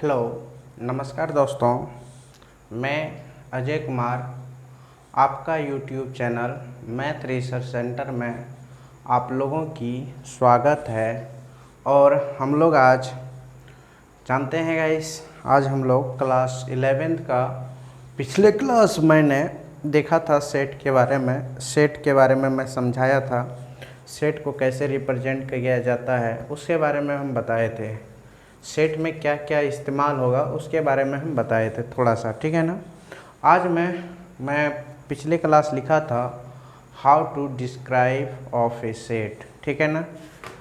Hello, नमस्कार दोस्तों। मैं अजय कुमार आपका YouTube channel math research centre में आप लोगों की स्वागत है। और हम लोग आज जानते हैं गाइस, आज हम लोग क्लास 11th का पिछले क्लास मैंने देखा था सेट के बारे में मैं समझाया था। सेट को कैसे रिप्रेजेंट किया जाता है उसके बारे में हम बताए थे। सेट में क्या क्या इस्तेमाल होगा उसके बारे में हम बताए थे थोड़ा सा, ठीक है ना। आज मैं पिछले क्लास लिखा था how to describe of a set, ठीक है ना।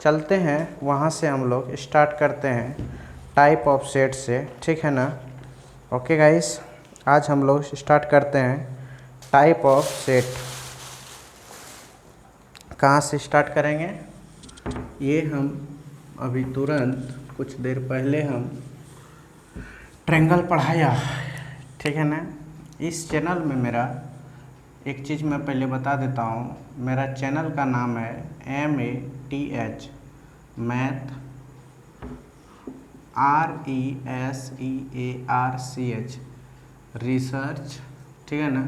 चलते हैं वहाँ से हम लोग स्टार्ट करते हैं टाइप ऑफ सेट से, ठीक है ना। ओके गाइस, आज हम लोग स्टार्ट करते हैं टाइप ऑफ सेट। कहाँ से स्टार्ट करेंगे ये हम अभी तुरंत कुछ देर पहले हम ट्रायंगल पढ़ाया, ठीक है ना। इस चैनल में मेरा एक चीज़ मैं पहले बता देता हूँ, मेरा चैनल का नाम है MATH मैथ RESEARCH रिसर्च, ठीक है ना,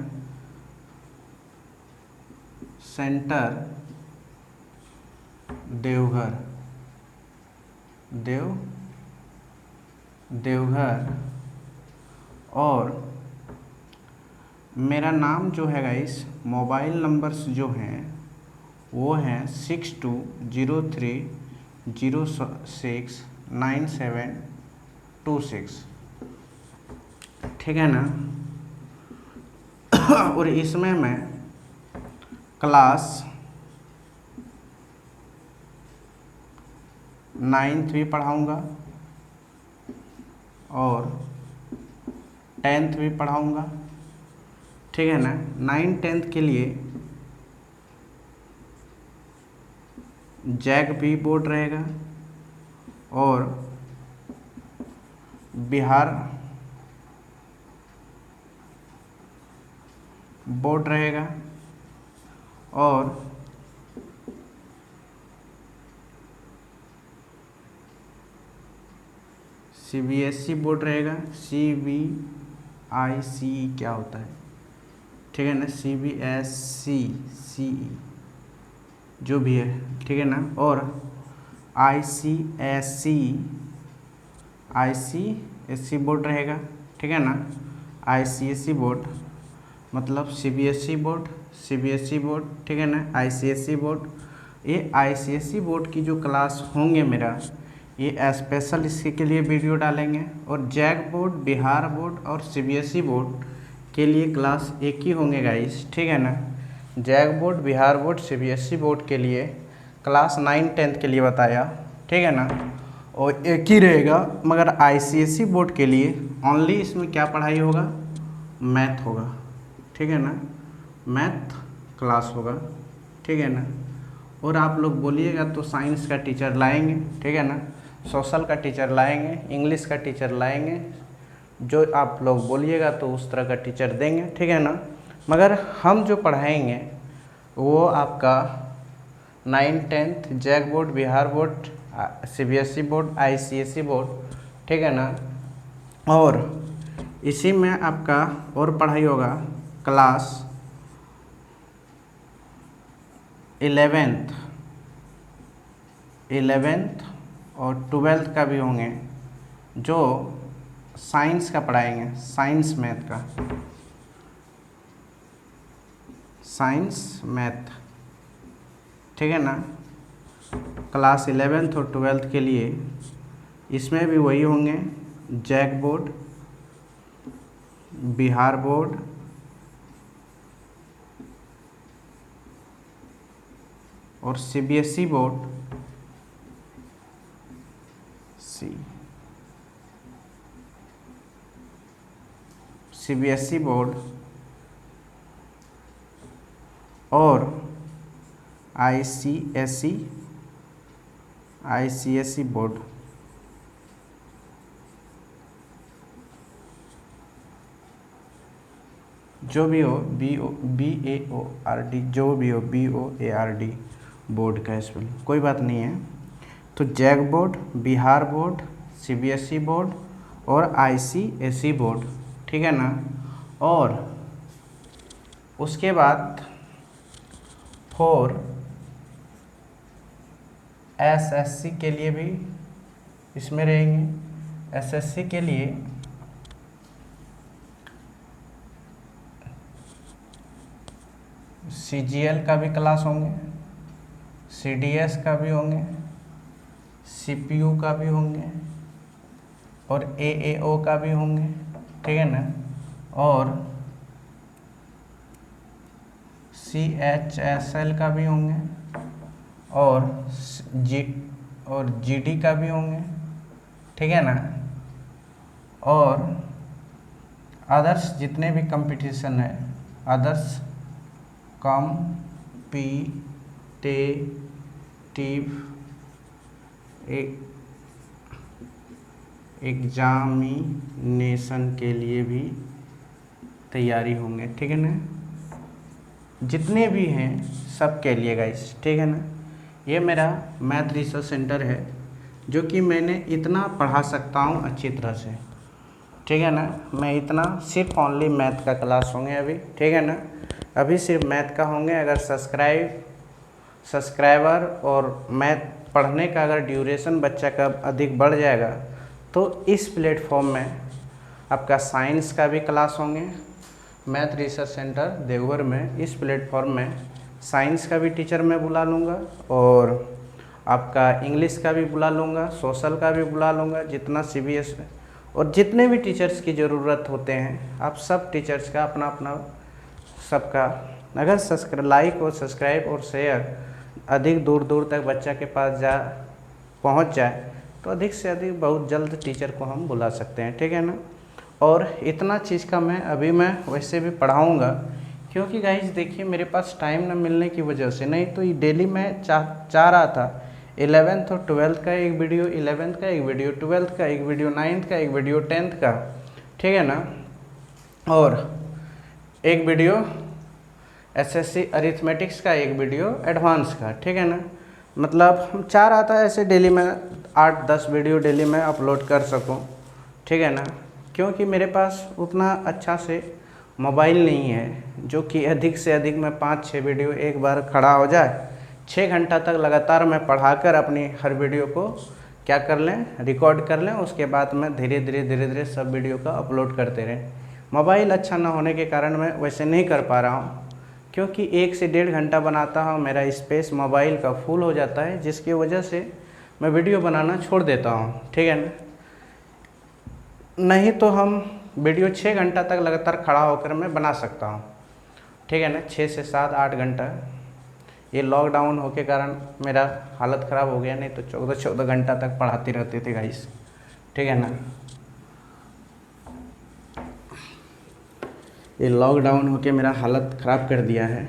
सेंटर देवघर। और मेरा नाम जो है गाइस, मोबाइल नंबर्स जो हैं वो हैं 6203069726, ठीक है ना। और इसमें मैं क्लास 9th भी पढ़ाऊँगा और 10th भी पढ़ाऊँगा, ठीक है ना। 9 10th के लिए जैक भी बोर्ड रहेगा और बिहार बोर्ड रहेगा और CBSE बोर्ड रहेगा। CBICE क्या होता है, ठीक है ना, CBSE जो भी है, ठीक है ना। और ICSE बोर्ड रहेगा, ठीक है ना। ICSE बोर्ड मतलब CBSE बोर्ड, ठीक है ना, ICSE बोर्ड। ये ICSE बोर्ड की जो क्लास होंगे मेरा, ये स्पेशल इसके के लिए वीडियो डालेंगे। और जैक बोर्ड, बिहार बोर्ड और CBSE बोर्ड के लिए क्लास एक ही होंगे गाइस, ठीक है ना। JAC board, Bihar board, CBSE board के लिए क्लास 9 10th के लिए बताया, ठीक है ना। और एक ही रहेगा, मगर ICSE बोर्ड के लिए ओनली इसमें क्या पढ़ाई होगा, मैथ होगा, ठीक है ना, मैथ क्लास होगा, ठीक है ना। और आप लोग बोलिएगा तो साइंस का टीचर लाएंगे, ठीक है ना, सोशल का टीचर लाएंगे, इंग्लिश का टीचर लाएंगे, जो आप लोग बोलिएगा तो उस तरह का टीचर देंगे, ठीक है ना। मगर हम जो पढ़ाएंगे वो आपका 9 10th JAC board, Bihar board, CBSE board, ICSE board, ठीक है ना। और इसी में आपका और पढ़ाई होगा क्लास 11th और 12th का भी होंगे, जो साइंस का पढ़ाएंगे, साइंस मैथ, ठीक है ना। क्लास 11th और 12th के लिए इसमें भी वही होंगे, जैक बोर्ड, बिहार बोर्ड और CBSE बोर्ड, CBSE बोर्ड और ICSE बोर्ड। जो भी हो, BOARD, जो भी हो, BOARD बोर्ड का स्पेलिंग कोई बात नहीं है। तो JAC board, Bihar board, CBSE board और ICSE बोर्ड, ठीक है ना। और उसके बाद 4 SSC के लिए भी इसमें रहेंगे। SSC के लिए CGL का भी क्लास होंगे, CDS का भी होंगे, CPU का भी होंगे और AAO का भी होंगे, ठीक है ना। और CHSL का भी होंगे और GD का भी होंगे, ठीक है ना। और अदर्स जितने भी कंपटीशन है, अदर्स कॉम्पिटिटिव एग्जामिनेशन के लिए भी तैयारी होंगे, ठीक है ना। जितने भी हैं सब के लिए गाइस, ठीक है ना। ये मेरा मैथ रिसर्च सेंटर है जो कि मैंने इतना पढ़ा सकता हूँ अच्छी तरह से, ठीक है ना। मैं इतना सिर्फ ओनली मैथ का क्लास होंगे अभी, ठीक है ना। अभी सिर्फ मैथ का होंगे। अगर सब्सक्राइबर और मैथ पढ़ने का अगर ड्यूरेशन बच्चा का अधिक बढ़ जाएगा तो इस प्लेटफॉर्म में आपका साइंस का भी क्लास होंगे। मैथ रिसर्च सेंटर देवघर में इस प्लेटफॉर्म में साइंस का भी टीचर मैं बुला लूँगा और आपका इंग्लिश का भी बुला लूँगा, सोशल का भी बुला लूँगा। जितना CBS और जितने भी टीचर्स की ज़रूरत होते हैं, आप सब टीचर्स का अपना अपना सबका अगर लाइक और सब्सक्राइब और शेयर अधिक दूर दूर तक बच्चा के पास पहुंच जाए तो अधिक से अधिक बहुत जल्द टीचर को हम बुला सकते हैं, ठीक है ना। और इतना चीज़ का मैं वैसे भी पढ़ाऊँगा क्योंकि गाइस देखिए मेरे पास टाइम न मिलने की वजह से, नहीं तो ये डेली मैं चाह रहा था 11th और 12th का एक वीडियो, 11th का एक वीडियो, 12th का एक वीडियो, 9th का एक वीडियो, 10th का, ठीक है ना। और एक वीडियो SSC अरिथमेटिक्स का, एक वीडियो एडवांस का, ठीक है ना। मतलब हम चाह रहा था ऐसे डेली में 8-10 वीडियो डेली में अपलोड कर सकूं, ठीक है ना। क्योंकि मेरे पास उतना अच्छा से मोबाइल नहीं है जो कि अधिक से अधिक मैं 5-6 वीडियो एक बार खड़ा हो जाए 6 घंटा तक लगातार मैं पढ़ाकर अपनी हर वीडियो को क्या कर लें, रिकॉर्ड कर लें। उसके बाद मैं धीरे धीरे सब वीडियो का अपलोड करते रहें। मोबाइल अच्छा ना होने के कारण मैं वैसे नहीं कर पा रहा हूँ क्योंकि 1 से 1.5 घंटा बनाता हूँ, मेरा स्पेस मोबाइल का फुल हो जाता है जिसकी वजह से मैं वीडियो बनाना छोड़ देता हूँ, ठीक है ना। नहीं तो हम वीडियो 6 घंटा तक लगातार खड़ा होकर मैं बना सकता हूँ, ठीक है ना। 6 से 7-8 घंटा। ये लॉकडाउन हो के कारण मेरा हालत ख़राब हो गया, नहीं तो 14-14 घंटा तक पढ़ाते रहते थे गाइस, ठीक है ना। ये लॉकडाउन हो के मेरा हालत ख़राब कर दिया है।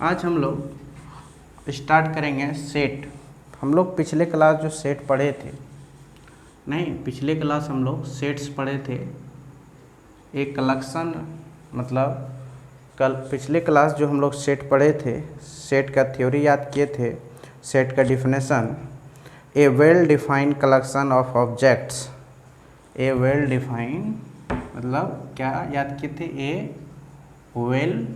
आज हम लोग स्टार्ट करेंगे सेट। हम लोग पिछले क्लास जो सेट पढ़े थे, नहीं पिछले क्लास हम लोग सेट्स पढ़े थे। एक कलेक्शन मतलब पिछले क्लास जो हम लोग सेट पढ़े थे, सेट का थ्योरी याद किए थे, सेट का definition, a well defined collection of objects. A well defined मतलब क्या याद किए थे, a well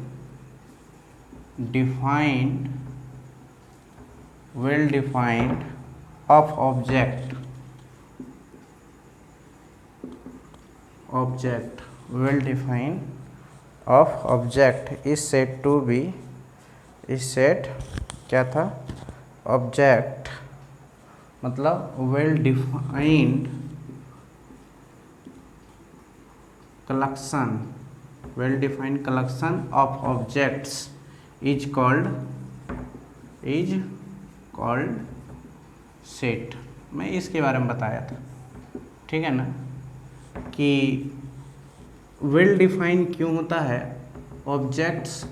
defined of object well defined of object is said to be, is said क्या था, ऑब्जेक्ट मतलब well defined collection of objects is called set. मैं इसके बारे में बताया था, ठीक है ना, कि वेल डिफाइन क्यों होता है ऑब्जेक्ट्स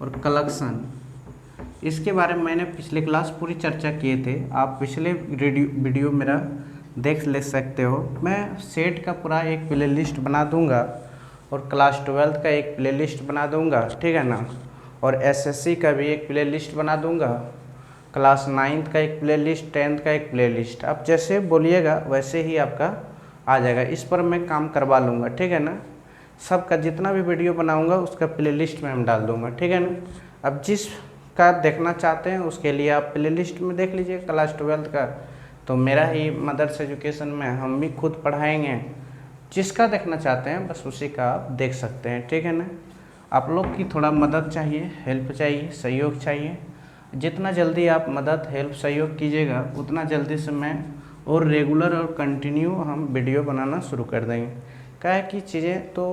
और कलेक्शन। इसके बारे में मैंने पिछले क्लास पूरी चर्चा किए थे, आप पिछले वीडियो मेरा देख ले सकते हो। मैं सेट का पूरा एक प्लेलिस्ट बना दूंगा और क्लास 12th का एक प्लेलिस्ट बना दूंगा, ठीक है ना, और SSC का भी एक प्लेलिस्ट बना दूंगा क्लास 9th का एक प्लेलिस्ट, 10th का एक प्लेलिस्ट। आप जैसे बोलिएगा वैसे ही आपका आ जाएगा। इस पर मैं काम करवा लूँगा, ठीक है ना। सबका जितना भी वीडियो बनाऊँगा उसका प्लेलिस्ट में हम डाल दूँगा, ठीक है ना। अब जिस का देखना चाहते हैं उसके लिए आप प्लेलिस्ट में देख लीजिए। क्लास 12th का तो मेरा ही मदर्स एजुकेशन में हम भी खुद पढ़ाएंगे। जिसका देखना चाहते हैं बस उसी का आप देख सकते हैं, ठीक है ना। आप लोग की थोड़ा मदद चाहिए, हेल्प चाहिए, सहयोग चाहिए। जितना जल्दी आप मदद, हेल्प, सहयोग कीजिएगा उतना जल्दी से मैं और रेगुलर और कंटिन्यू हम वीडियो बनाना शुरू कर देंगे। क्या है कि चीज़ें तो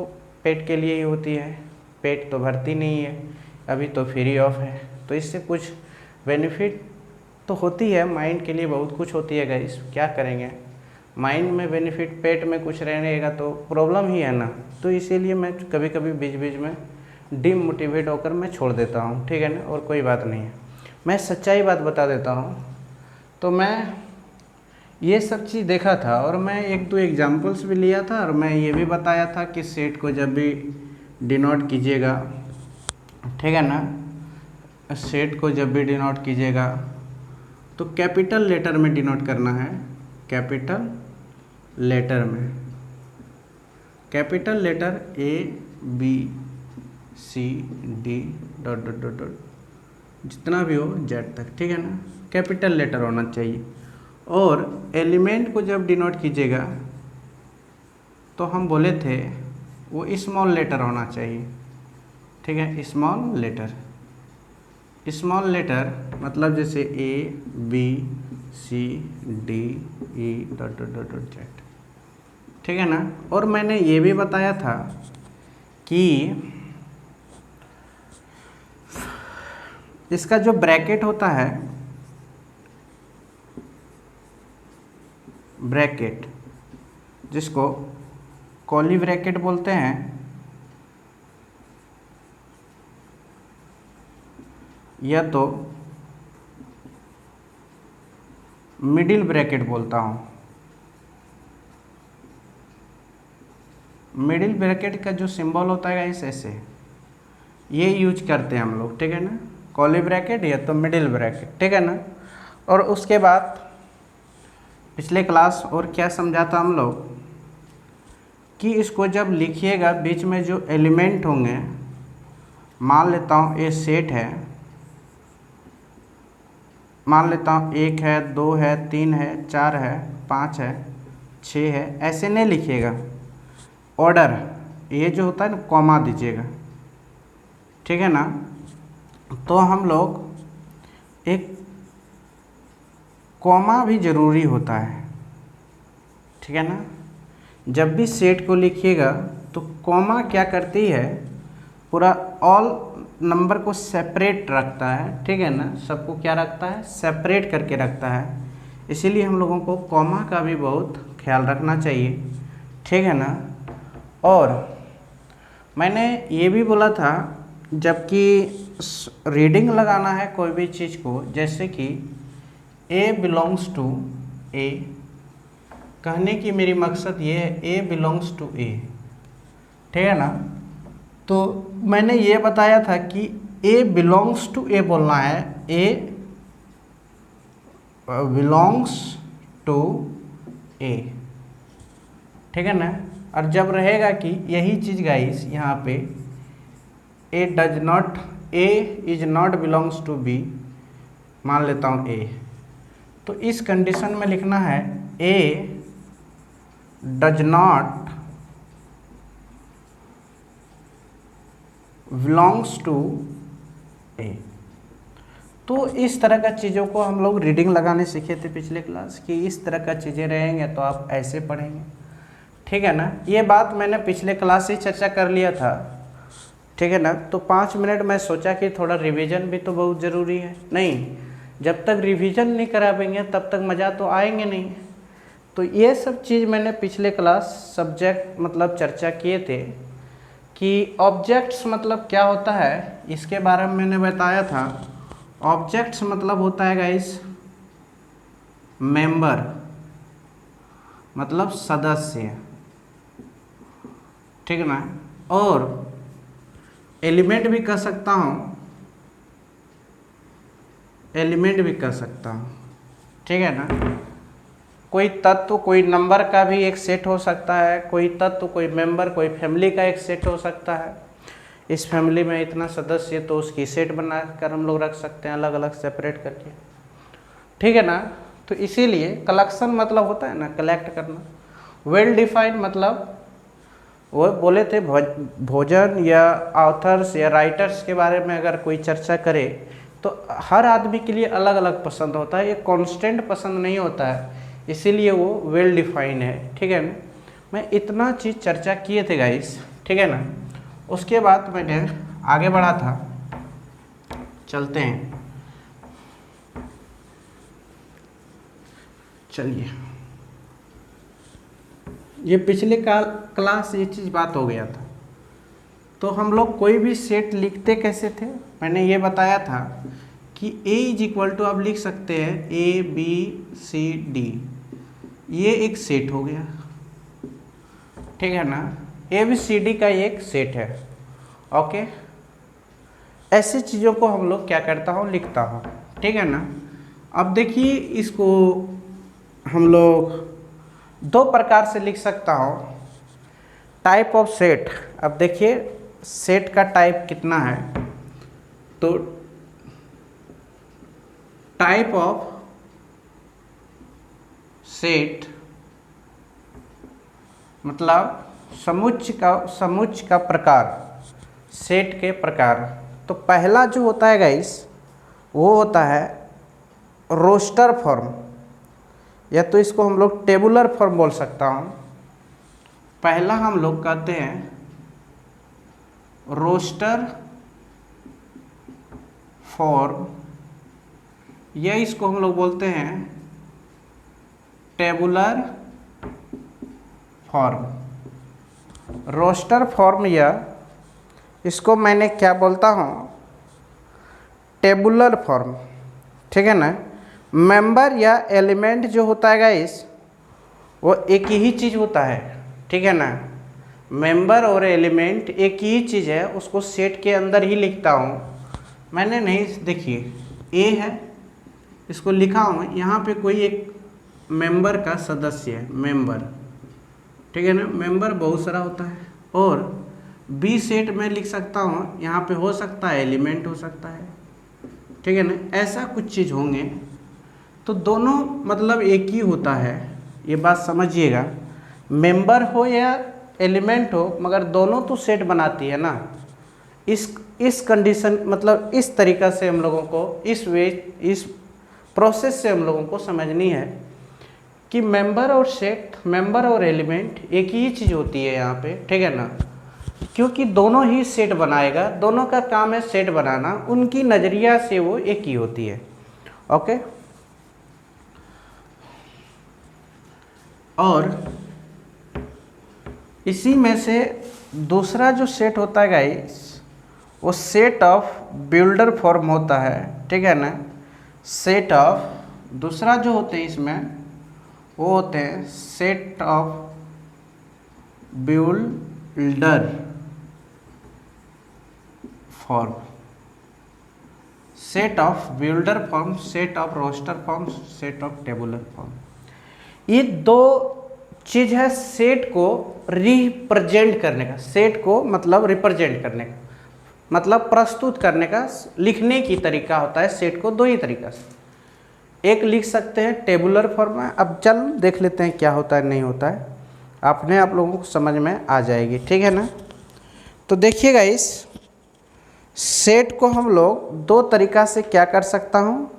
पेट के लिए ही होती है, पेट तो भरती नहीं है, अभी तो फ्री ऑफ है, तो इससे कुछ बेनिफिट तो होती है। माइंड के लिए बहुत कुछ होती है गाइस, क्या करेंगे। माइंड में बेनिफिट, पेट में कुछ रहेगा तो प्रॉब्लम ही है ना। तो इसीलिए मैं कभी कभी बीच बीच में डिमोटिवेट होकर मैं छोड़ देता हूँ, ठीक है ना। और कोई बात नहीं है, मैं सच्चाई बात बता देता हूँ। तो मैं ये सब चीज़ देखा था और मैं एक दो एग्जांपल्स भी लिया था और मैं ये भी बताया था कि सेट को जब भी डिनोट कीजिएगा, ठीक है ना, सेट को जब भी डिनोट कीजिएगा तो कैपिटल लेटर में डिनोट करना है। कैपिटल लेटर में, capital letter ABCD dot dot dot dot जितना भी हो जेड तक, ठीक है ना, कैपिटल लेटर होना चाहिए। और एलिमेंट को जब डिनोट कीजिएगा तो हम बोले थे वो स्मॉल लेटर होना चाहिए, ठीक है। स्मॉल लेटर, स्मॉल लेटर मतलब जैसे ABCD E dot dot dot dot Z, ठीक है ना। और मैंने ये भी बताया था कि इसका जो ब्रैकेट होता है, ब्रैकेट जिसको कॉली ब्रैकेट बोलते हैं या तो मिडिल ब्रैकेट बोलता हूँ। मिडिल ब्रैकेट का जो सिंबल होता है इस ऐसे ये यूज करते हैं हम लोग, ठीक है ना। कॉली ब्रैकेट या तो मिडिल ब्रैकेट, ठीक है ना। और उसके बाद पिछले क्लास और क्या समझा था हम लोग कि इसको जब लिखिएगा बीच में जो एलिमेंट होंगे, मान लेता हूँ ये सेट है, मान लेता हूँ 1 है, 2 है, 3 है, 4 है, 5 है, 6 है, ऐसे नहीं लिखिएगा। ऑर्डर ये जो होता है ना कॉमा दीजिएगा, ठीक है ना। तो हम लोग एक कॉमा भी ज़रूरी होता है, ठीक है ना। जब भी सेट को लिखिएगा तो कॉमा क्या करती है, पूरा ऑल नंबर को सेपरेट रखता है, ठीक है ना। सबको क्या रखता है, सेपरेट करके रखता है। इसीलिए हम लोगों को कॉमा का भी बहुत ख्याल रखना चाहिए, ठीक है ना। और मैंने ये भी बोला था जबकि रीडिंग लगाना है कोई भी चीज़ को, जैसे कि A बिलोंग्स टू A, कहने की मेरी मकसद ये है A बिलोंग्स टू A, ठीक है ना। तो मैंने ये बताया था कि A बिलोंग्स टू A बोलना है, A बिलोंग्स टू A, ठीक है ना। और जब रहेगा कि यही चीज़ गाइस यहाँ पे A does not, A is not belongs to B, मान लेता हूँ A, तो इस कंडीशन में लिखना है A does not belongs to A। तो इस तरह का चीज़ों को हम लोग रीडिंग लगाने सीखे थे पिछले क्लास कि इस तरह का चीज़ें रहेंगे तो आप ऐसे पढ़ेंगे, ठीक है ना। ये बात मैंने पिछले क्लास से चर्चा कर लिया था, ठीक है ना। तो 5 मिनट मैं सोचा कि थोड़ा रिवीजन भी तो बहुत ज़रूरी है। नहीं, जब तक रिवीजन नहीं कराएंगे तब तक मज़ा तो आएंगे नहीं। तो ये सब चीज़ मैंने पिछले क्लास सब्जेक्ट मतलब चर्चा किए थे कि ऑब्जेक्ट्स मतलब क्या होता है, इसके बारे में मैंने बताया था। ऑब्जेक्ट्स मतलब होता है गाइस मेंबर, मतलब सदस्य, ठीक है ना। और एलिमेंट भी कह सकता हूँ, एलिमेंट भी कर सकता हूँ, ठीक है ना। कोई तत्व, कोई नंबर का भी एक सेट हो सकता है, कोई तत्व, कोई मेंबर, कोई फैमिली का एक सेट हो सकता है। इस फैमिली में इतना सदस्य तो उसकी सेट बना कर हम लोग रख सकते हैं, अलग अलग सेपरेट करके, ठीक है ना। तो इसीलिए कलेक्शन मतलब होता है ना कलेक्ट करना। वेल डिफाइंड मतलब वो बोले थे भोजन या ऑथर्स या राइटर्स के बारे में अगर कोई चर्चा करे तो हर आदमी के लिए अलग अलग पसंद होता है, ये कांस्टेंट पसंद नहीं होता है, इसीलिए वो वेल डिफाइंड है, ठीक है ना। मैं इतना चीज़ चर्चा किए थे गाइस, ठीक है ना। उसके बाद मैंने आगे बढ़ा था, चलते हैं, चलिए। ये पिछले क्लास ये चीज़ बात हो गया था। तो हम लोग कोई भी सेट लिखते कैसे थे, मैंने ये बताया था कि A इज इक्वल टू आप लिख सकते हैं ABCD, ये एक सेट हो गया, ठीक है ना। ABCD का एक सेट है, ओके। ऐसी चीज़ों को हम लोग क्या करता हूँ, लिखता हूँ, ठीक है ना। अब देखिए इसको हम लोग दो प्रकार से लिख सकता हूँ, टाइप ऑफ सेट। अब देखिए सेट का टाइप कितना है, तो टाइप ऑफ सेट मतलब समुच्चय का प्रकार, सेट के प्रकार। तो पहला जो होता है गाइस वो होता है रोस्टर फॉर्म, या तो इसको हम लोग टेबुलर फॉर्म बोल सकता हूँ। पहला हम लोग कहते हैं रोस्टर फॉर्म, या इसको हम लोग बोलते हैं टेबुलर फॉर्म। रोस्टर फॉर्म, या इसको मैंने क्या बोलता हूँ, टेबुलर फॉर्म, ठीक है ना। मेंबर या एलिमेंट जो होता है गाइस वो एक ही चीज़ होता है, ठीक है ना। मेंबर और एलिमेंट एक ही चीज़ है, उसको सेट के अंदर ही लिखता हूँ मैंने। नहीं देखिए ए है, इसको लिखा हूँ, यहाँ पे कोई एक मेंबर का सदस्य है, मेंबर, ठीक है ना। मेंबर बहुत सारा होता है। और बी सेट में लिख सकता हूँ, यहाँ पे हो सकता है एलिमेंट हो सकता है, ठीक है ना। ऐसा कुछ चीज़ होंगे, तो दोनों मतलब एक ही होता है, ये बात समझिएगा। मेंबर हो या एलिमेंट हो, मगर दोनों तो सेट बनाती है ना। इस कंडीशन मतलब इस तरीक़ा से हम लोगों को इस प्रोसेस से हम लोगों को समझनी है कि मेंबर और सेट, मेंबर और एलिमेंट एक ही चीज़ होती है यहाँ पे, ठीक है ना। क्योंकि दोनों ही सेट बनाएगा, दोनों का काम है सेट बनाना, उनकी नज़रिया से वो एक ही होती है, ओके। और इसी में से दूसरा जो सेट होता है गाइस वो सेट ऑफ बिल्डर फॉर्म होता है, ठीक है ना। सेट ऑफ, दूसरा जो होते हैं इसमें वो होते हैं set of builder form, set of builder form, set of roster form, set of tabular form. ये दो चीज़ है सेट को रिप्रेजेंट करने का, सेट को मतलब रिप्रेजेंट करने का मतलब प्रस्तुत करने का, लिखने की तरीका होता है सेट को दो ही तरीका से। एक लिख सकते हैं टेबुलर फॉर्म में, अब चल देख लेते हैं क्या होता है नहीं होता है, अपने आप लोगों को समझ में आ जाएगी, ठीक है ना। तो देखिएगा इस सेट को हम लोग दो तरीका से क्या कर सकता हूँ,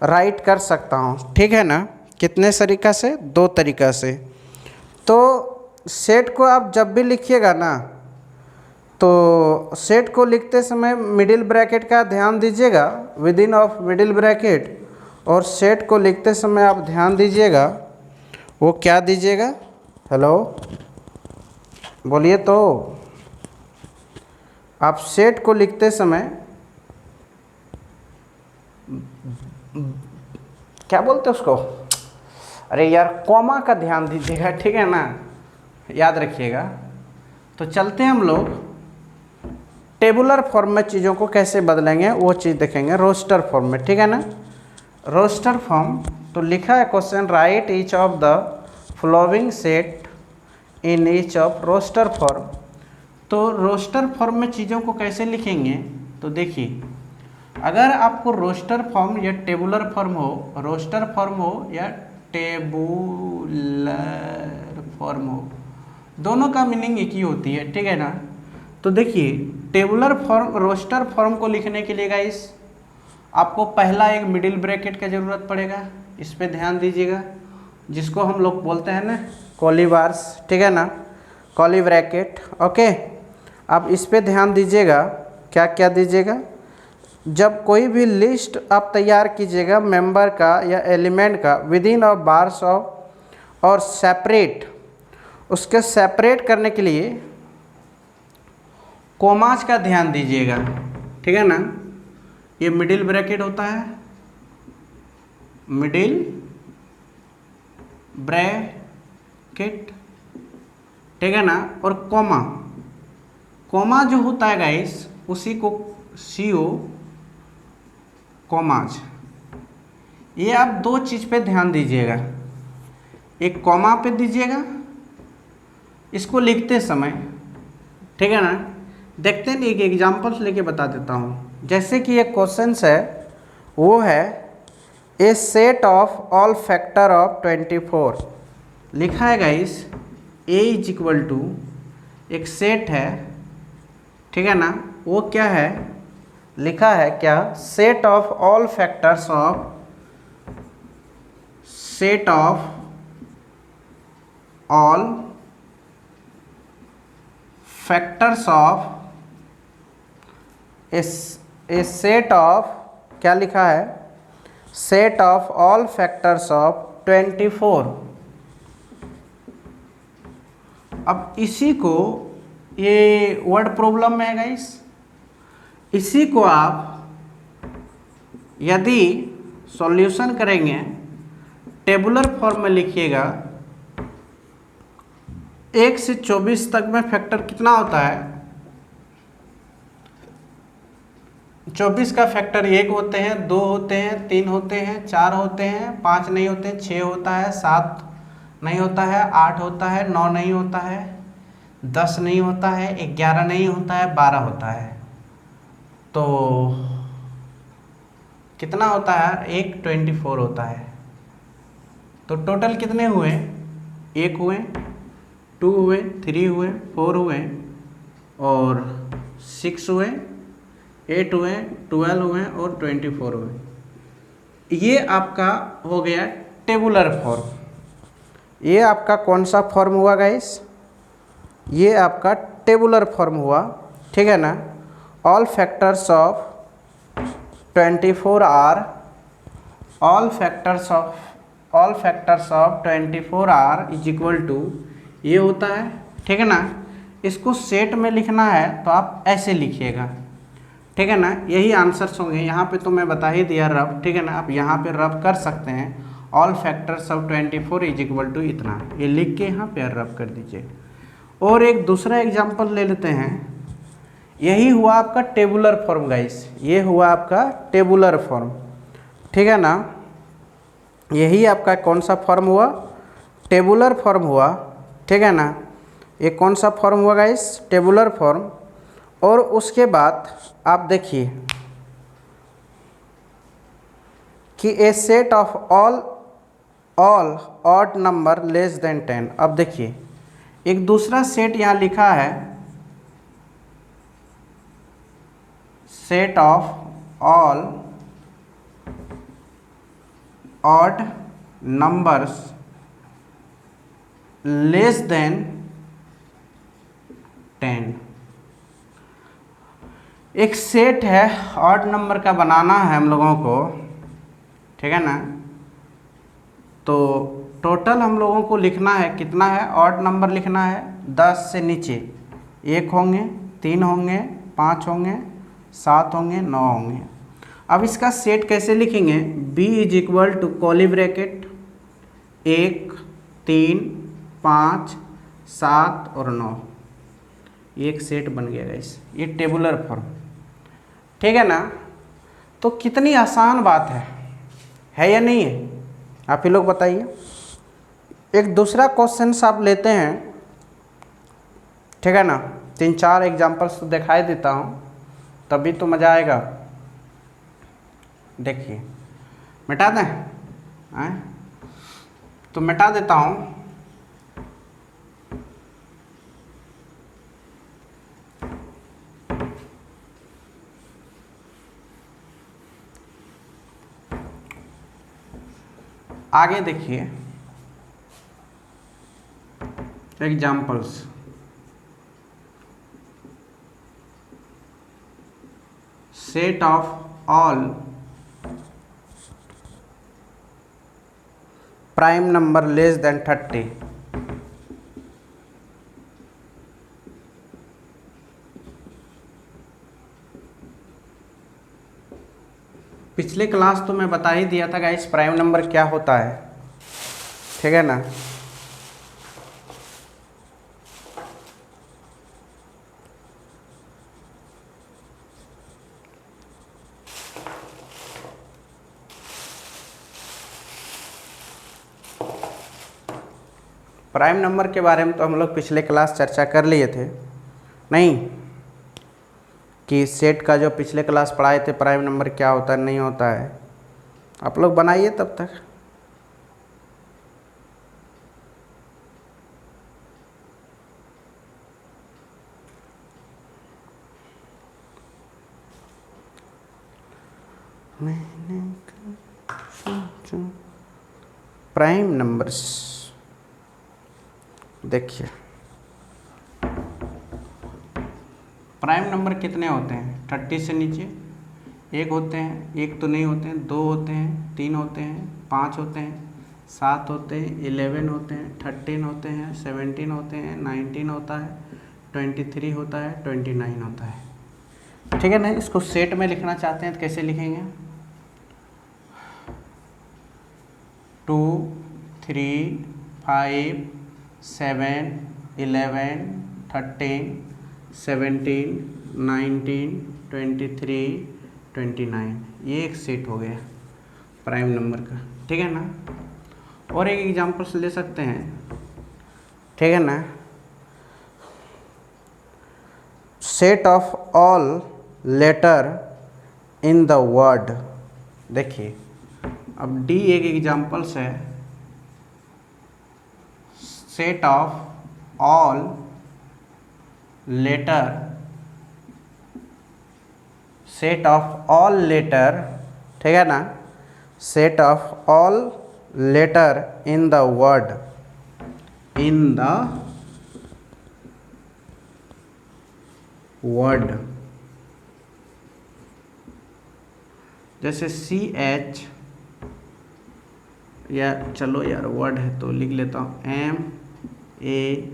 राइट कर सकता हूँ, ठीक है ना। कितने तरीका से, दो तरीका से। तो सेट को आप जब भी लिखिएगा ना, तो सेट को लिखते समय मिडिल ब्रैकेट का ध्यान दीजिएगा, with in of middle bracket. और सेट को लिखते समय आप ध्यान दीजिएगा, वो क्या दीजिएगा, हेलो बोलिए। तो आप सेट को लिखते समय क्या बोलते हैं उसको, अरे यार कॉमा का ध्यान दीजिएगा, ठीक है ना, याद रखिएगा। तो चलते हैं हम लोग टेबुलर फॉर्म में चीज़ों को कैसे बदलेंगे वो चीज़ देखेंगे रोस्टर फॉर्म में, ठीक है ना। रोस्टर फॉर्म, तो लिखा है question write each of the following set in each of roster form. तो रोस्टर फॉर्म में चीज़ों को कैसे लिखेंगे, तो देखिए अगर आपको रोस्टर फॉर्म या टेबुलर फॉर्म हो, रोस्टर फॉर्म हो या टेबुलर फॉर्म हो, दोनों का मीनिंग एक ही होती है, ठीक है ना। तो देखिए टेबुलर फॉर्म, रोस्टर फॉर्म को लिखने के लिए गाइस आपको पहला एक मिडिल ब्रैकेट का ज़रूरत पड़ेगा, इस पे ध्यान दीजिएगा, जिसको हम लोग बोलते हैं ना कॉली बार्स, ठीक है ना, कॉली ब्रैकेट। ओके, अब इस पे ध्यान दीजिएगा, क्या क्या दीजिएगा, जब कोई भी लिस्ट आप तैयार कीजिएगा मेंबर का या एलिमेंट का विदिन ऑफ बार्स ऑफ और सेपरेट, उसके सेपरेट करने के लिए कोमास का ध्यान दीजिएगा, ठीक है ना। ये मिडिल ब्रैकेट होता है, मिडिल ब्रैकेट, ठीक है ना, और कोमा, कोमा जो होता है गाइस उसी को CO कोमाज। ये आप दो चीज़ पे ध्यान दीजिएगा, एक कोमा पे दीजिएगा इसको लिखते समय, ठीक है ना। देखते हैं, एक एग्जांपल्स लेके बता देता हूँ। जैसे कि एक क्वेश्चन है, वो है a set of all factor of 24, लिखा है guys A is equal to एक सेट है, ठीक है ना, वो क्या है, लिखा है क्या, set of all factors of, set of all factors of a set of, क्या लिखा है, set of all factors of 24। अब इसी को, ये वर्ड प्रॉब्लम में है गाइस, इसी को आप यदि सॉल्यूशन करेंगे टेबुलर फॉर्म में लिखिएगा, 1 से 24 तक में फैक्टर कितना होता है, 24 का फैक्टर 1 होते हैं, 2 होते हैं, 3 होते हैं, 4 होते हैं, 5 नहीं होते, 6 होता है, 7 नहीं होता है, 8 होता है, 9 नहीं होता है, 10 नहीं होता है, 11 नहीं होता है, 12 होता है। तो कितना होता है, एक 24 होता है। तो टोटल कितने हुए, 1 हुए, 2 हुए, 3 हुए, 4 हुए और 6 हुए, 8 हुए, 12 हुए और 24 हुए। ये आपका हो गया टेबुलर फॉर्म। ये आपका कौन सा फॉर्म हुआ गाइस, ये आपका टेबुलर फॉर्म हुआ, ठीक है ना। All factors of 24 are, all factors of 24 are is equal to, ये होता है, ठीक है ना। इसको सेट में लिखना है तो आप ऐसे लिखिएगा, ठीक है ना। यही आंसर्स होंगे, यहाँ पे तो मैं बता ही दिया रब, ठीक है ना। आप यहाँ पे रब कर सकते हैं, all factors of 24 is equal to इतना, ये लिख के यहाँ पे रब कर दीजिए। और एक दूसरा एग्जांपल ले लेते हैं, यही हुआ आपका टेबुलर फॉर्म गाइस, ये हुआ आपका टेबुलर फॉर्म, ठीक है ना। यही आपका कौन सा फॉर्म हुआ, टेबुलर फॉर्म हुआ, ठीक है ना। ये कौन सा फॉर्म हुआ गाइस, टेबुलर फॉर्म। और उसके बाद आप देखिए कि a set of all odd number less than 10। अब देखिए एक दूसरा सेट यहाँ लिखा है, set of all odd numbers less than 10। एक सेट है ऑड नंबर का बनाना है हम लोगों को, ठीक है ना। तो टोटल हम लोगों को लिखना है, कितना है, ऑड नंबर लिखना है, 10 से नीचे 1 होंगे, 3 होंगे, 5 होंगे, 7 होंगे, 9 होंगे। अब इसका सेट कैसे लिखेंगे, B is equal to curly bracket 1, 3, 5, 7 और 9, एक सेट बन गया गाइस, ये टेबुलर फॉर्म, ठीक है ना। तो कितनी आसान बात है या नहीं है? आप ही लोग बताइए। एक दूसरा क्वेश्चन आप लेते हैं, ठीक है ना, 3-4 एग्जाम्पल्स तो दिखाई देता हूँ, तभी तो मज़ा आएगा। देखिए मिटा दें हैं? तो मिटा देता हूँ। आगे देखिए examples. Set of all prime number less then 30। पिछले क्लास तो मैं बता ही दिया था गाइस प्राइम नंबर क्या होता है, ठीक है ना। प्राइम नंबर के बारे में तो हम लोग पिछले क्लास चर्चा कर लिए थे, नहीं कि सेट का जो पिछले क्लास पढ़ाए थे प्राइम नंबर क्या होता है नहीं होता है। आप लोग बनाइए तब तक। प्राइम नंबर्स देखिए, प्राइम नंबर कितने होते हैं? 30 से नीचे एक होते हैं, एक तो नहीं होते हैं, 2 होते हैं, 3 होते हैं, 5 होते हैं, 7 होते हैं, 11 होते हैं, 13 होते हैं, 17 होते हैं, 19 होता है, 23 होता है, 29 होता है, ठीक है ना। इसको सेट में लिखना चाहते हैं तो कैसे लिखेंगे? 2, 3, 5, 7, 11, 13, 17, 19, 23, 29, ये एक सेट हो गया प्राइम नंबर का, ठीक है ना। और एक एग्जांपल्स ले सकते हैं, ठीक है ना। Set of all letter in the word. देखिए अब डी एक एग्जांपल्स है। Set of all letter, set of all letter, ठीक है ना, set of all letter in the word, in the word, जैसे CH, या चलो यार वर्ड है तो लिख लेता हूँ MATHE,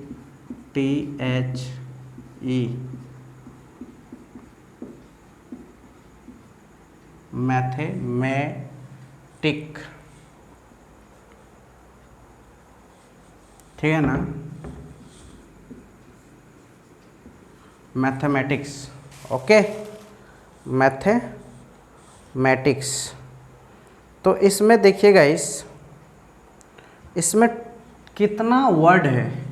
मैथमेटिक, ठीक है ना, मैथमेटिक्स, ओके, मैथमेटिक्स। तो इसमें देखिएगा इसमें कितना वर्ड है?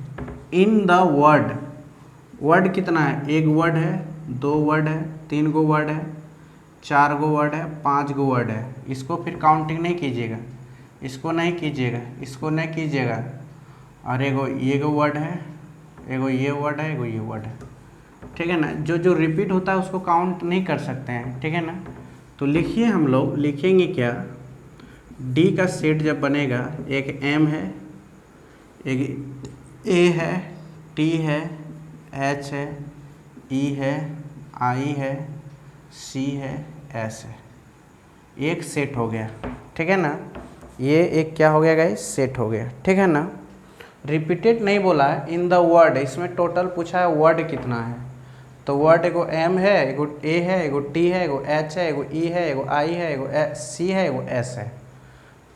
इन द वर्ड, वर्ड कितना है? 1 वर्ड है, 2 वर्ड है, 3 गो वर्ड है, 4 गो वर्ड है, 5 गो वर्ड है। इसको फिर काउंटिंग नहीं कीजिएगा, इसको नहीं कीजिएगा, इसको नहीं कीजिएगा। और एगो ये गो वर्ड है, एगो ये वर्ड है, एगो ये वर्ड है, ठीक है ना। जो जो रिपीट होता है उसको काउंट नहीं कर सकते हैं, ठीक है ना। तो लिखिए, हम लोग लिखेंगे क्या? डी का सेट जब बनेगा, एक M है, एक A है, T है, H है, E है, I है, C है, S है, एक सेट हो गया, ठीक है ना। ये एक क्या हो गया गाइस? सेट हो गया, ठीक है ना। रिपीटेड नहीं बोला है, इन द वर्ड, इसमें टोटल पूछा है वर्ड कितना है। तो वर्ड एगो M है, एगो A है, एगो T है, एगो H है, एगो E है, एगो I है, एगो C है, एगो S है,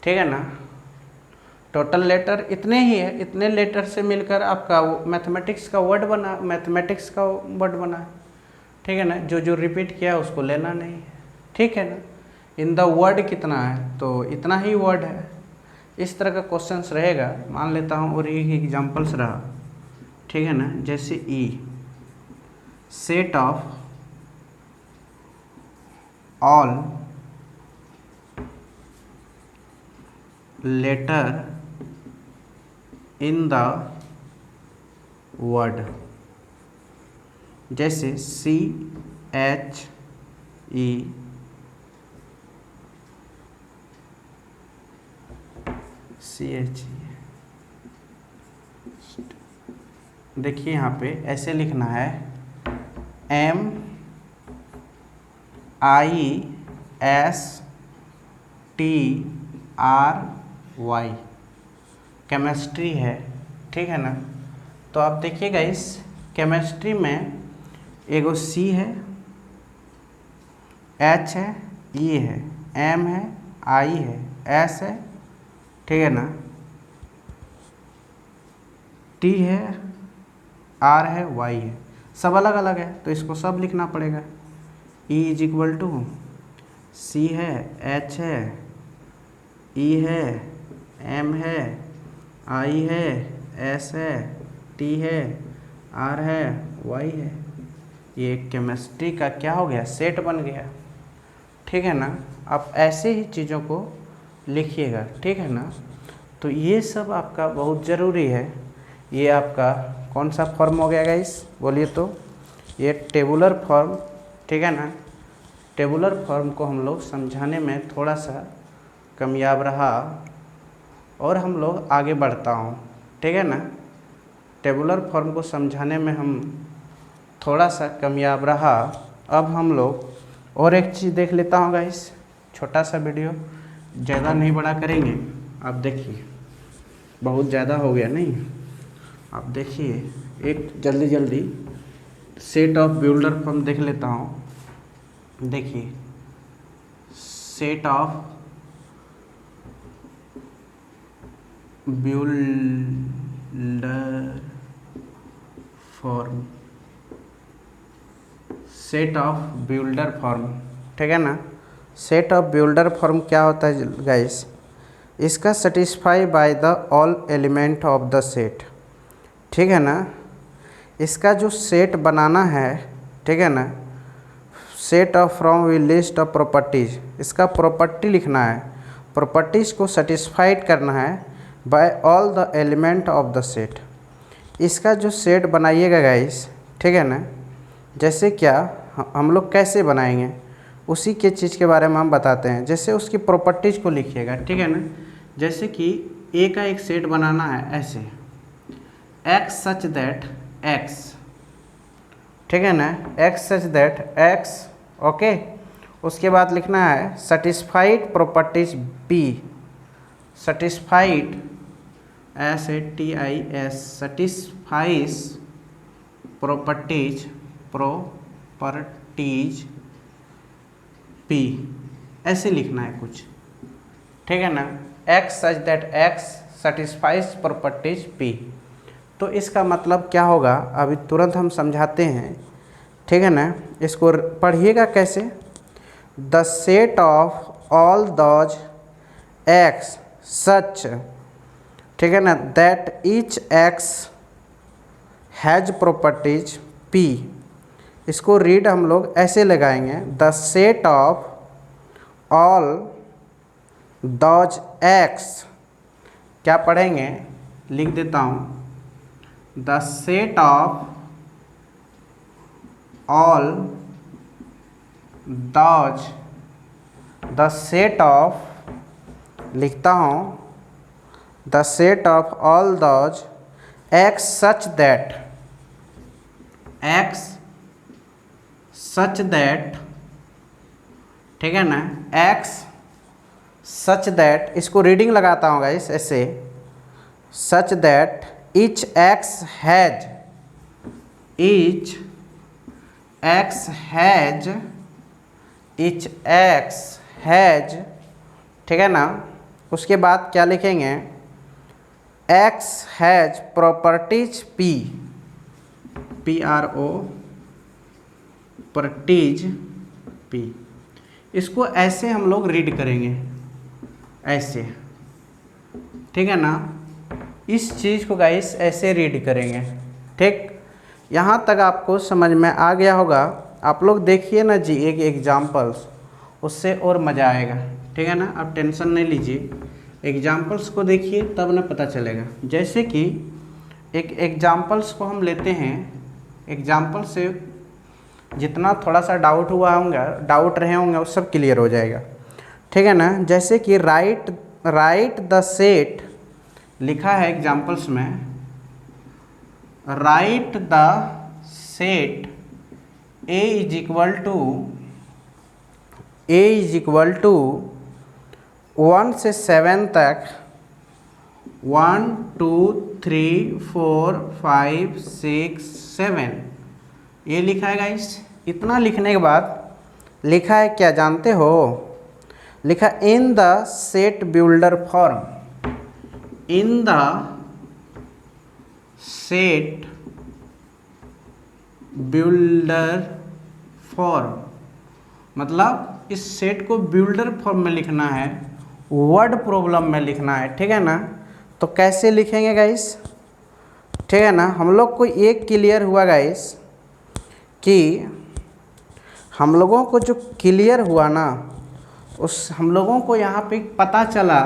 ठीक है ना। टोटल लेटर इतने ही है, इतने लेटर से मिलकर आपका मैथमेटिक्स का वर्ड बना, मैथमेटिक्स का वर्ड बना है, ठीक है ना। जो जो रिपीट किया उसको लेना नहीं है, ठीक है ना। इन द वर्ड कितना है, तो इतना ही वर्ड है। इस तरह का क्वेश्चंस रहेगा, मान लेता हूँ, और एक एग्जांपल्स रहा, ठीक है ना। जैसे E set of all letter in the word, जैसे सी एच ई देखिए यहाँ पे ऐसे लिखना है MISTRY, केमिस्ट्री है, ठीक है ना। तो आप देखिएगा इस केमिस्ट्री में एगो सी है, एच है, ई है, एम है, आई है, एस है, ठीक है ना, टी है, आर है, वाई है, सब अलग अलग है, तो इसको सब लिखना पड़ेगा। ई इज इक्वल टू सी है, एच है, ई है, एम है, आई है, एस है, टी है, आर है, वाई है। ये केमिस्ट्री का क्या हो गया, सेट बन गया, ठीक है ना। आप ऐसे ही चीज़ों को लिखिएगा, ठीक है ना। तो ये सब आपका बहुत ज़रूरी है। ये आपका कौन सा फॉर्म हो गया गाइस, बोलिए तो, ये टेबुलर फॉर्म, ठीक है ना। टेबुलर फॉर्म को हम लोग समझाने में थोड़ा सा कामयाब रहा और हम लोग आगे बढ़ता हूँ, ठीक है ना। टेबुलर फॉर्म को समझाने में हम थोड़ा सा कामयाब रहा। अब हम लोग और एक चीज़ देख लेता हूँ गाइस, छोटा सा वीडियो, ज़्यादा नहीं बड़ा करेंगे। आप देखिए बहुत ज़्यादा हो गया नहीं, आप देखिए एक जल्दी जल्दी सेट ऑफ बिल्डर फॉर्म देख लेता हूँ। देखिए set of builder form, set of builder form, ठीक है ना। सेट ऑफ बिल्डर फॉर्म क्या होता है गाइस, इसका satisfy by the all element of the set, ठीक है ना। इसका जो सेट बनाना है, ठीक है ना, set of from we list of properties, इसका प्रॉपर्टी लिखना है, प्रॉपर्टीज़ को सेटिस्फाइड करना है by all the element of the set. इसका जो सेट बनाइएगा गाइस, ठीक है ना, जैसे क्या हम लोग कैसे बनाएंगे उसी के चीज़ के बारे में हम बताते हैं। जैसे उसकी प्रॉपर्टीज़ को लिखिएगा, ठीक है ना। जैसे कि ए का एक सेट बनाना है ऐसे, एक्स सच दैट एक्स, ठीक है ना, x such that x, okay. उसके बाद लिखना है satisfied properties B, satisfied SATIS, satisfies properties P, ऐसे लिखना है कुछ, ठीक है ना। X such that x satisfies properties P. तो इसका मतलब क्या होगा अभी तुरंत हम समझाते हैं, ठीक है ना। इसको पढ़िएगा कैसे, the set of all those x such, ठीक है ना, that each x has properties P. इसको रीड हम लोग ऐसे लगाएंगे, the set of all those x, क्या पढ़ेंगे, लिख देता हूँ, the set of all those, the set of, लिखता हूँ, the set of all those x such that, x such that, ठीक है ना, एक्स सच दैट, इसको रीडिंग लगाता हूँ गाइस ऐसे, such that each x has, each x has, each x has, ठीक है ना। उसके बाद क्या लिखेंगे, x has properties P, PRO properties P. इसको ऐसे हम लोग रीड करेंगे, ऐसे, ठीक है ना। इस चीज़ को गाइस ऐसे रीड करेंगे, ठीक। यहाँ तक आपको समझ में आ गया होगा। आप लोग देखिए ना जी एक एग्जाम्पल्स, उससे और मज़ा आएगा, ठीक है ना। आप टेंशन नहीं लीजिए, एग्जाम्पल्स को देखिए तब ना पता चलेगा। जैसे कि एक एग्जाम्पल्स को हम लेते हैं, एग्जाम्पल से जितना थोड़ा सा डाउट हुआ होगा, डाउट रहे होंगे, वो सब क्लियर हो जाएगा, ठीक है ना। जैसे कि राइट द सेट लिखा है एग्जाम्पल्स में, write the set A is equal to 1 से 7 तक, 1 2 3 4 5 6 7, ये लिखा है गाइस। इतना लिखने के बाद लिखा है क्या जानते हो? लिखा in the set builder form, in the set builder form, मतलब इस सेट को बिल्डर फॉर्म में लिखना है, वर्ड प्रॉब्लम में लिखना है, ठीक है ना। तो कैसे लिखेंगे गाइस, ठीक है ना। हम लोग को ये क्लियर हुआ गाइस कि हम लोगों को जो क्लियर हुआ ना, उस हम लोगों को यहाँ पे पता चला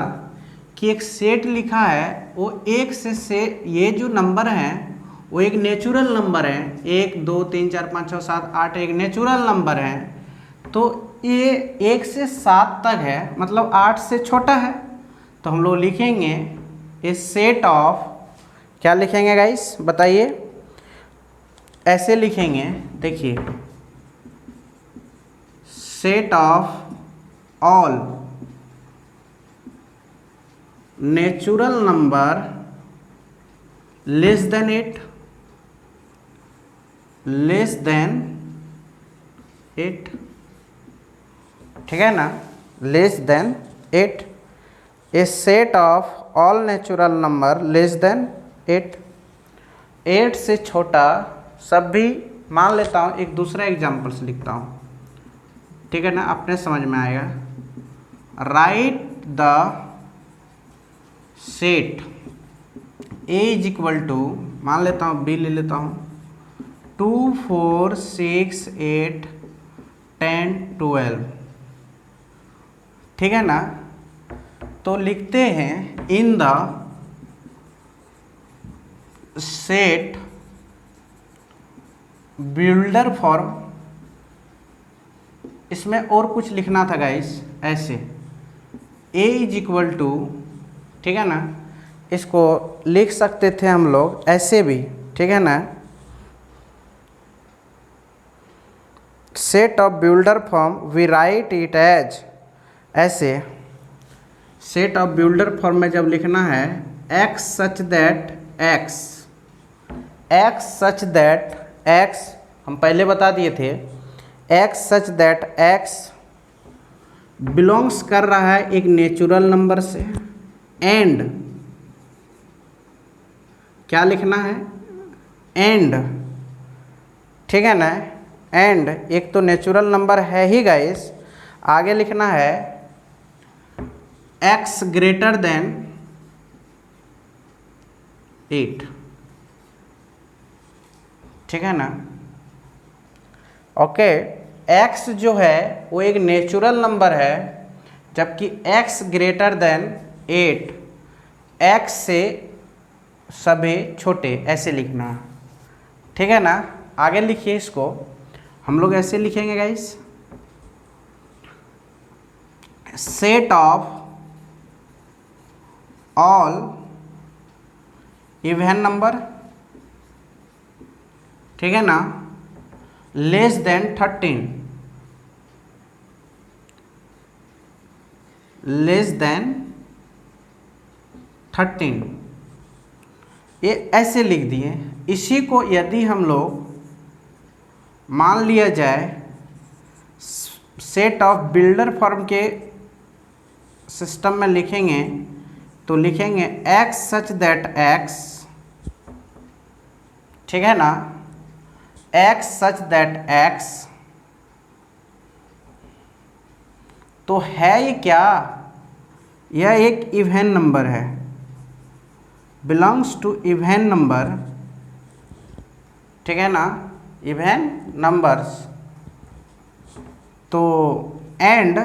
कि एक सेट लिखा है, वो एक से ये जो नंबर हैं वो एक नेचुरल नंबर है, 1 2 3 4 5 6 7 8 एक नेचुरल नंबर है। तो ये 1 से 7 तक है, मतलब 8 से छोटा है। तो हम लोग लिखेंगे ए सेट ऑफ, क्या लिखेंगे गाइस बताइए? ऐसे लिखेंगे, देखिए, set of all natural number less then 8, less than 8, ठीक है ना, less than 8। A set of all natural number less then 8, 8 से छोटा सब भी। मान लेता हूँ एक दूसरा एग्जाम्पल से लिखता हूँ, ठीक है ना, अपने समझ में आएगा। Write the set A is equal to, मान लेता हूँ बी ले लेता हूँ, 2 4 6 8 10 12, ठीक है ना। तो लिखते हैं in the set builder form. इसमें और कुछ लिखना था गाइस, ऐसे ए इज इक्वल टू, ठीक है ना, इसको लिख सकते थे हम लोग ऐसे भी, ठीक है ना। Set of builder form we write it as, ऐसे सेट ऑफ बिल्डर फॉर्म में जब लिखना है x such that x, x such that x, हम पहले बता दिए थे, x such that x belongs कर रहा है एक नेचुरल नंबर से, एंड क्या लिखना है? एंड, ठीक है ना। एंड एक तो नेचुरल नंबर है ही गाइस, आगे लिखना है x ग्रेटर देन 8, ठीक है ना। ओके, x जो है वो एक नेचुरल नंबर है, जबकि x ग्रेटर देन 8, x से सभी छोटे, ऐसे लिखना, ठीक है ना। आगे लिखिए, इसको हम लोग ऐसे लिखेंगे guys, set of all even number, ठीक है ना, लेस देन 13, लेस देन 13, ये ऐसे लिख दिए। इसी को यदि हम लोग मान लिया जाए सेट ऑफ बिल्डर फॉर्म के सिस्टम में लिखेंगे, तो लिखेंगे x सच दैट x, ठीक है ना, x सच दैट x तो है ये क्या, यह एक इवन नंबर है, बिलोंग्स टू इवन नंबर, ठीक है ना, इवन नंबर्स। तो एंड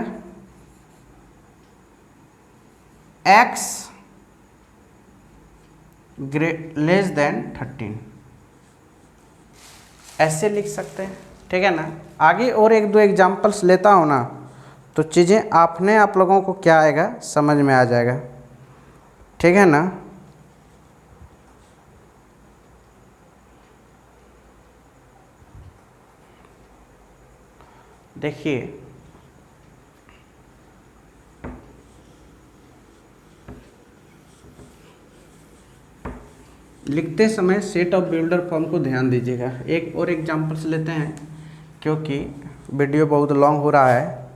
x लेस देन 13, ऐसे लिख सकते हैं, ठीक है ना। आगे और एक दो एग्जाम्पल्स लेता हूँ ना, तो चीज़ें आप लोगों को क्या आएगा समझ में आ जाएगा, ठीक है ना। देखिए लिखते समय सेट ऑफ बिल्डर फॉर्म को ध्यान दीजिएगा। एक और एग्जांपल्स लेते हैं क्योंकि वीडियो बहुत लॉन्ग हो रहा है,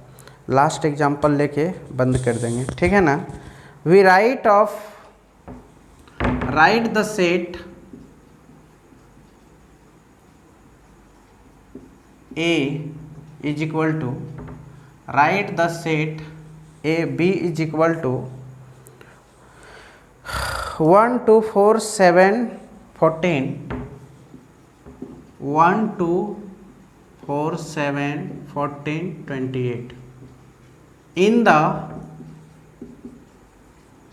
लास्ट एग्जांपल लेके बंद कर देंगे, ठीक है ना। We write the set A is equal to, write the set A B is equal to 1 2 4 7 14, 1 2 4 7 14 28 in the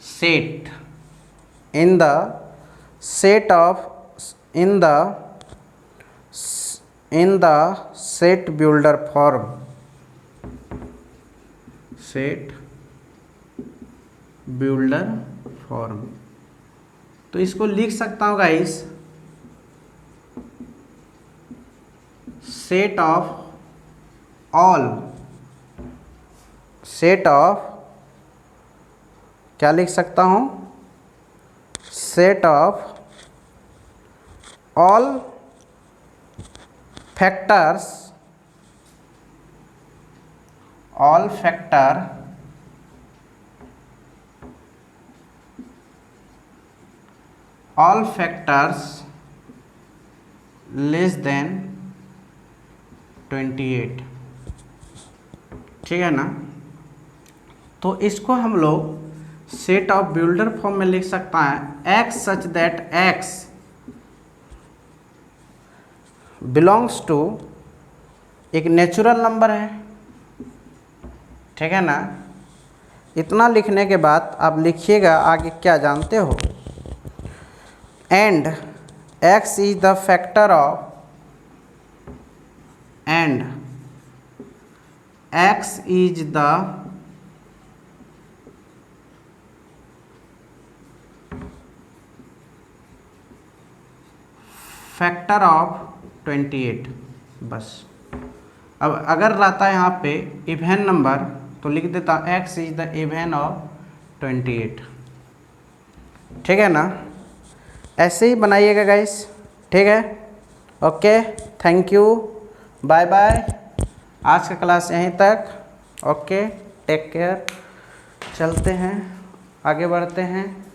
set, in the set of, in the set builder form, set builder form। तो इसको लिख सकता हूँ guys, set of all, set of क्या लिख सकता हूँ, set of all factors, all factor all factors less than 28, ठीक है ना। तो इसको हम लोग सेट ऑफ बिल्डर फॉर्म में लिख सकता है, x such that x belongs to, एक नेचुरल नंबर है, ठीक है ना। इतना लिखने के बाद आप लिखिएगा आगे क्या जानते हो, and x is the factor of, and x is the factor of 28। बस अब अगर रहता है यहाँ पे इवन नंबर तो लिख देता x is the even of 28, ठीक है ना। ऐसे ही बनाइएगा गाइस, ठीक है। Okay, thank you, bye bye. आज का क्लास यहीं तक, ओके, टेक केयर। चलते हैं, आगे बढ़ते हैं।